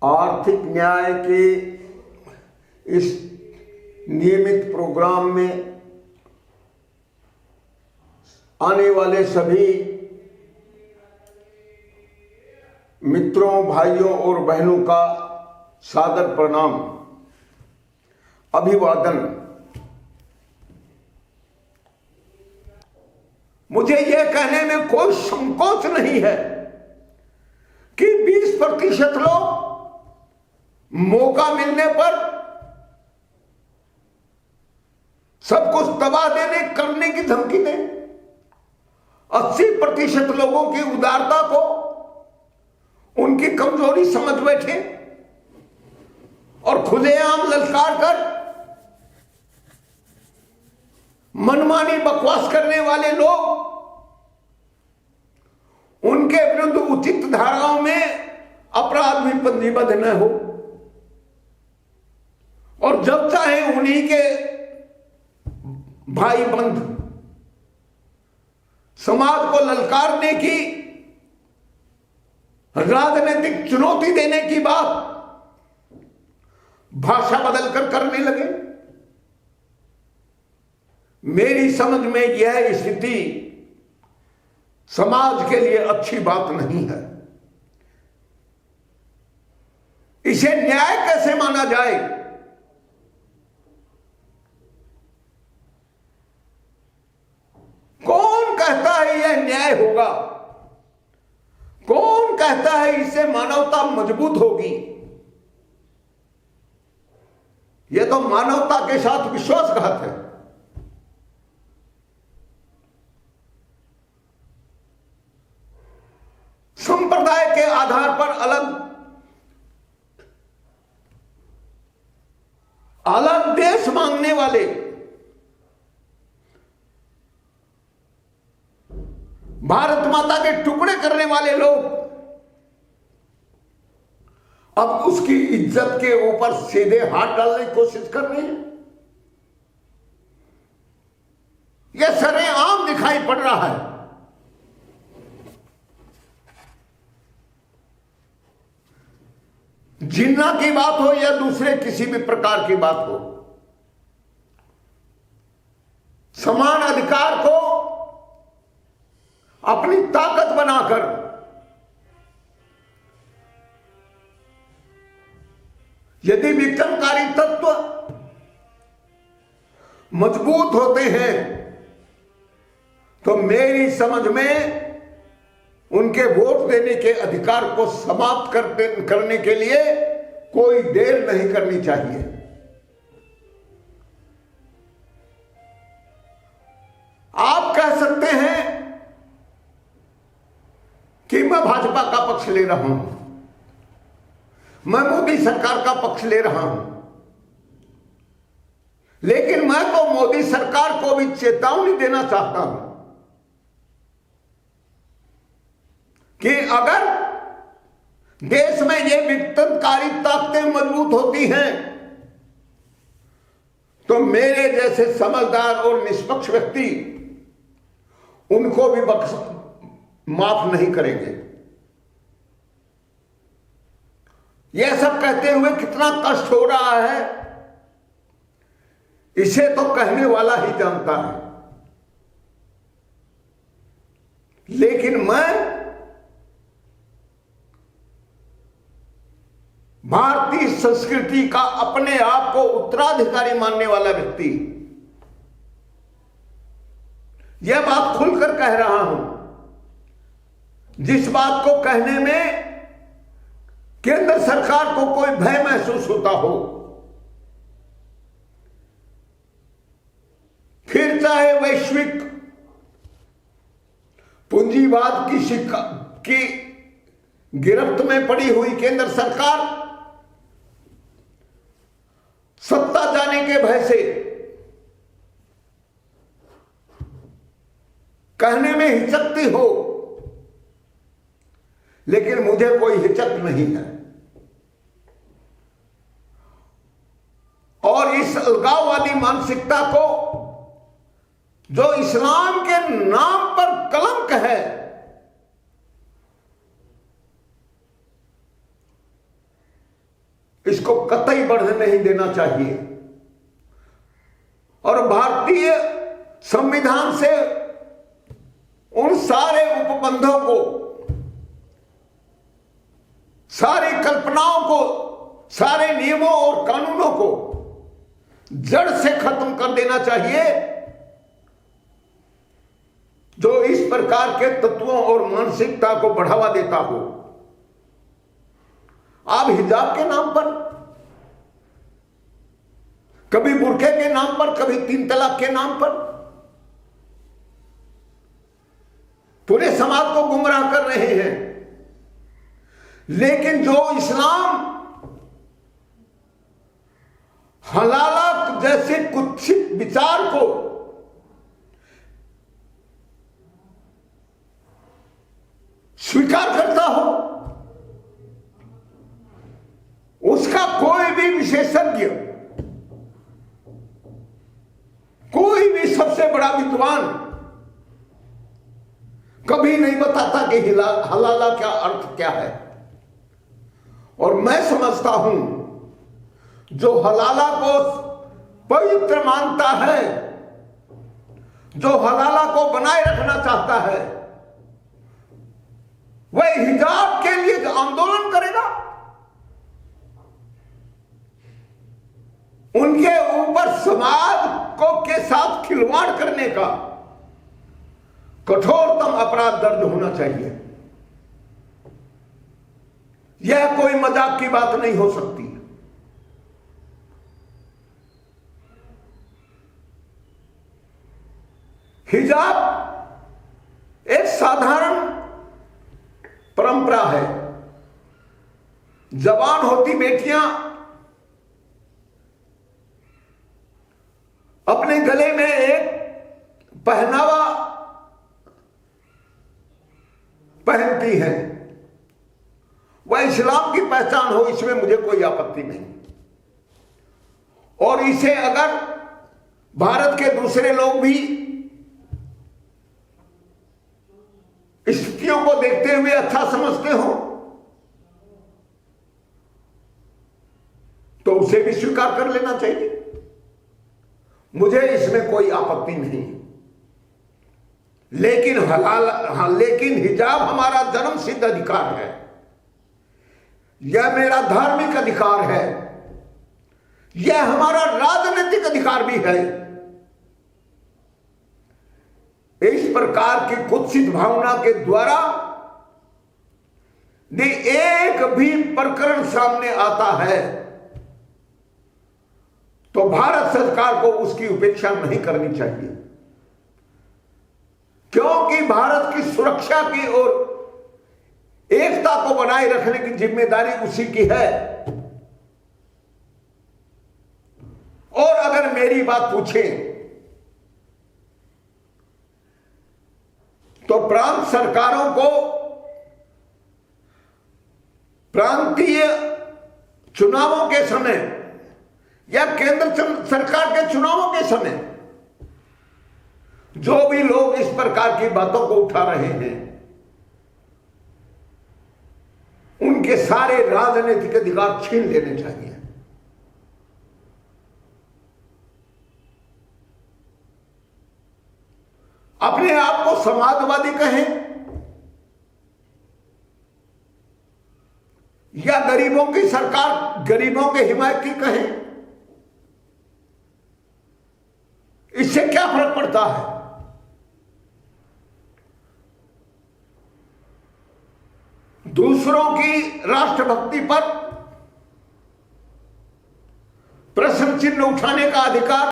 आर्थिक न्याय के इस नियमित प्रोग्राम में आने वाले सभी मित्रों, भाइयों और बहनों का सादर प्रणाम, अभिवादन। मुझे यह कहने में कोई संकोच नहीं है कि 20% लोग मौका मिलने पर सब कुछ दबा देने करने की धमकी दें। 80% लोगों की उदारता को उनकी कमजोरी समझ बैठे और खुलेआम ललकार कर मनमानी बकवास करने वाले लोग उनके विरुद्ध उचित धाराओं में अपराध भी पंजीबद्ध न हो और जब चाहे उन्हीं के भाई बंद समाज को ललकारने की, राजनीतिक चुनौती देने की बात भाषा बदलकर करने लगे। मेरी समझ में यह स्थिति समाज के लिए अच्छी बात नहीं है। इसे न्याय कैसे माना जाए? कौन कहता है यह न्याय होगा? कौन कहता है इससे मानवता मजबूत होगी? यह तो मानवता के साथ विश्वासघात है। संप्रदाय के आधार पर अलग अलग देश मांगने वाले, भारत माता के टुकड़े करने वाले लोग अब उसकी इज्जत के ऊपर सीधे हाथ डालने की कोशिश कर रहे हैं। यह सरेआम दिखाई पड़ रहा है। जिन्ना की बात हो या दूसरे किसी भी प्रकार की बात हो, समान अधिकार को अपनी ताकत बनाकर यदि विघटनकारी तत्व मजबूत होते हैं तो मेरी समझ में उनके वोट देने के अधिकार को समाप्त करने के लिए कोई देर नहीं करनी चाहिए। आप कह सकते हैं कि मैं भाजपा का पक्ष ले रहा हूं, मैं मोदी सरकार का पक्ष ले रहा हूं, लेकिन मैं तो मोदी सरकार को भी चेतावनी देना चाहता हूं कि अगर देश में ये विघटनकारी ताकतें मजबूत होती हैं तो मेरे जैसे समझदार और निष्पक्ष व्यक्ति उनको भी माफ नहीं करेंगे। यह सब कहते हुए कितना कष्ट हो रहा है, इसे तो कहने वाला ही जानता है। लेकिन मैं भारतीय संस्कृति का अपने आप को उत्तराधिकारी मानने वाला व्यक्ति यह बात खुलकर कह रहा हूं। जिस बात को कहने में केंद्र सरकार को कोई भय महसूस होता हो, फिर चाहे वैश्विक पूंजीवाद की गिरफ्त में पड़ी हुई केंद्र सरकार सत्ता जाने के भय से कहने में हिचकती हो, लेकिन मुझे कोई हिचक नहीं है। और इस अलगाववादी मानसिकता को जो इस्लाम के नाम पर कलंक है, , इसको कतई बढ़ने नहीं देना चाहिए। और भारतीय संविधान से उन सारे उपबंधों को, सारी कल्पनाओं को, सारे नियमों और कानूनों को जड़ से खत्म कर देना चाहिए जो इस प्रकार के तत्वों और मानसिकता को बढ़ावा देता हो। आप हिजाब के नाम पर, कभी बुर्के के नाम पर, कभी 3 तलाक के नाम पर पूरे समाज को गुमराह कर रहे हैं। लेकिन जो इस्लाम हलाला जैसे कुत्सित विचार को स्वीकार करता हो, उसका कोई भी विशेषज्ञ, कोई भी सबसे बड़ा विद्वान कभी नहीं बताता कि हलाला का अर्थ क्या है। और मैं समझता हूं जो हलाला को पवित्र मानता है, जो हलाला को बनाए रखना चाहता है, वह हिजाब के लिए आंदोलन करेगा। उनके ऊपर समाज को के साथ खिलवाड़ करने का कठोरतम अपराध दर्ज होना चाहिए। यह कोई मजाक की बात नहीं हो सकती। हिजाब एक साधारण परंपरा है। जवान होती बेटियां अपने गले में एक पहनावा पहनती हैं। वह इस्लाम की पहचान हो, इसमें मुझे कोई आपत्ति नहीं। और इसे अगर भारत के दूसरे लोग भी स्थितियों को देखते हुए अच्छा समझते हो तो उसे भी स्वीकार कर लेना चाहिए। मुझे इसमें कोई आपत्ति नहीं। लेकिन हिजाब हमारा जन्म सिद्ध अधिकार है। यह मेरा धार्मिक अधिकार है। यह हमारा राजनीतिक अधिकार भी है। इस प्रकार की कुत्सित भावना के द्वारा यदि एक भी प्रकरण सामने आता है तो भारत सरकार को उसकी उपेक्षा नहीं करनी चाहिए, क्योंकि भारत की सुरक्षा की और एकता को बनाए रखने की जिम्मेदारी उसी की है। और अगर मेरी बात पूछें तो प्रांत सरकारों को प्रांतीय चुनावों के समय या केंद्र सरकार के चुनावों के समय जो भी लोग इस प्रकार की बातों को उठा रहे हैं, उनके सारे राजनीतिक अधिकार छीन लेने चाहिए। अपने आप को समाजवादी कहें या गरीबों की सरकार, गरीबों के हिमायती कहें, इससे क्या फर्क पड़ता है? दूसरों की राष्ट्रभक्ति पर प्रश्न चिन्ह उठाने का अधिकार